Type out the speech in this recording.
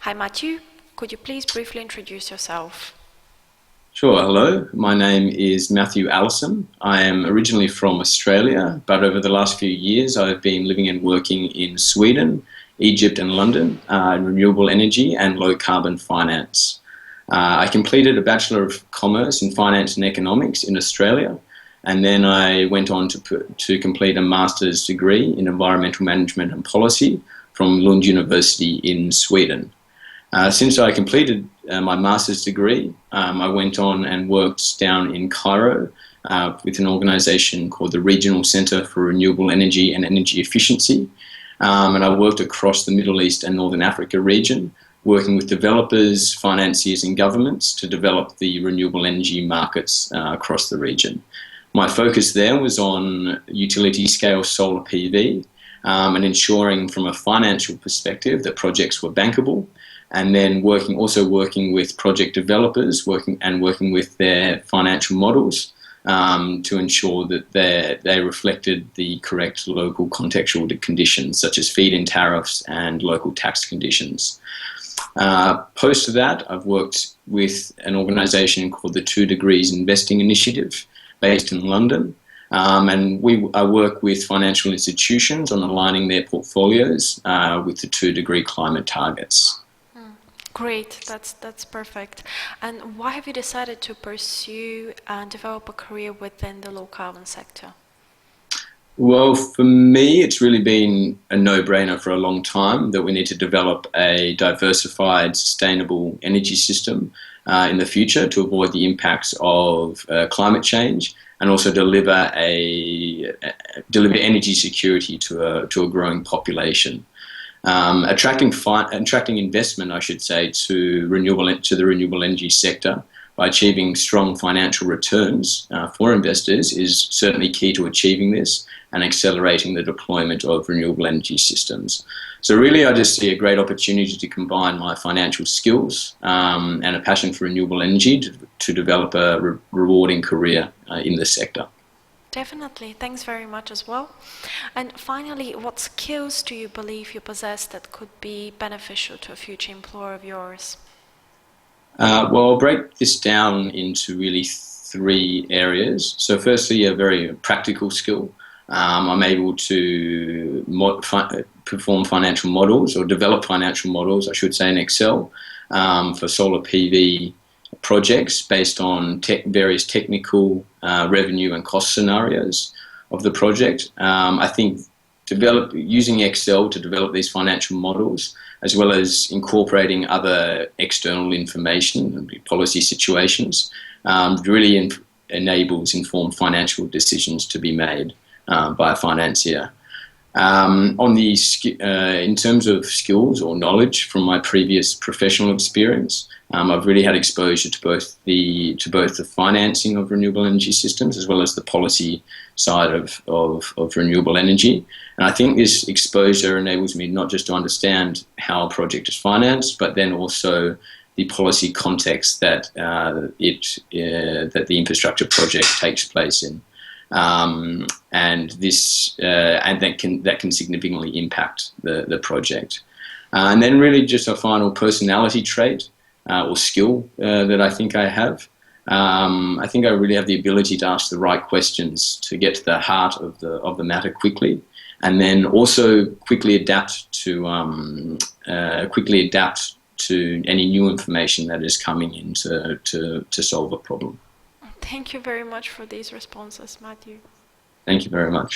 Hi Matthew, could you please briefly introduce yourself? Sure, hello. My name is Matthew Allison. I am originally from Australia, but over the last few years I've been living and working in Sweden, Egypt and London in renewable energy and low carbon finance. I completed a Bachelor of Commerce in Finance and Economics in Australia, and then I went on to complete a Master's degree in Environmental Management and Policy from Lund University in Sweden. Since I completed my master's degree, I went on and worked down in Cairo with an organisation called the Regional Centre for Renewable Energy and Energy Efficiency. And I worked across the Middle East and Northern Africa region, working with developers, financiers and governments to develop the renewable energy markets across the region. My focus there was on utility scale solar PV and ensuring from a financial perspective that projects were bankable, and then also working with project developers, working with their financial models to ensure that they reflected the correct local contextual conditions, such as feed-in tariffs and local tax conditions. Post that, I've worked with an organisation called the 2 Degrees Investing Initiative, based in London. I work with financial institutions on aligning their portfolios with the 2-degree climate targets. Great, that's perfect. And why have you decided to pursue and develop a career within the low carbon sector? Well, for me, it's really been a no-brainer for a long time that we need to develop a diversified, sustainable energy system in the future to avoid the impacts of climate change, and also deliver energy security to a growing population. Attracting investment, I should say, to the renewable energy sector by achieving strong financial returns for investors is certainly key to achieving this and accelerating the deployment of renewable energy systems. So really, I just see a great opportunity to combine my financial skills and a passion for renewable energy to develop a rewarding career in the sector. Definitely, thanks very much as well. And finally, what skills do you believe you possess that could be beneficial to a future employer of yours? Well, I'll break this down into really 3 areas. So firstly, a very practical skill. I'm able to perform financial models, or develop financial models, I should say, in Excel for solar PV projects based on various technical revenue and cost scenarios of the project. I think using Excel to develop these financial models, as well as incorporating other external information, policy situations, really enables informed financial decisions to be made by a financier. In terms of skills or knowledge from my previous professional experience, I've really had exposure to both the financing of renewable energy systems as well as the policy side of renewable energy. And I think this exposure enables me not just to understand how a project is financed, but then also the policy context that the infrastructure project takes place in. And that can significantly impact the project. And then really just a final personality trait or skill that I think I have. I think I really have the ability to ask the right questions to get to the heart of the matter quickly, and then also quickly adapt to any new information that is coming in to solve a problem. Thank you very much for these responses, Matthew. Thank you very much.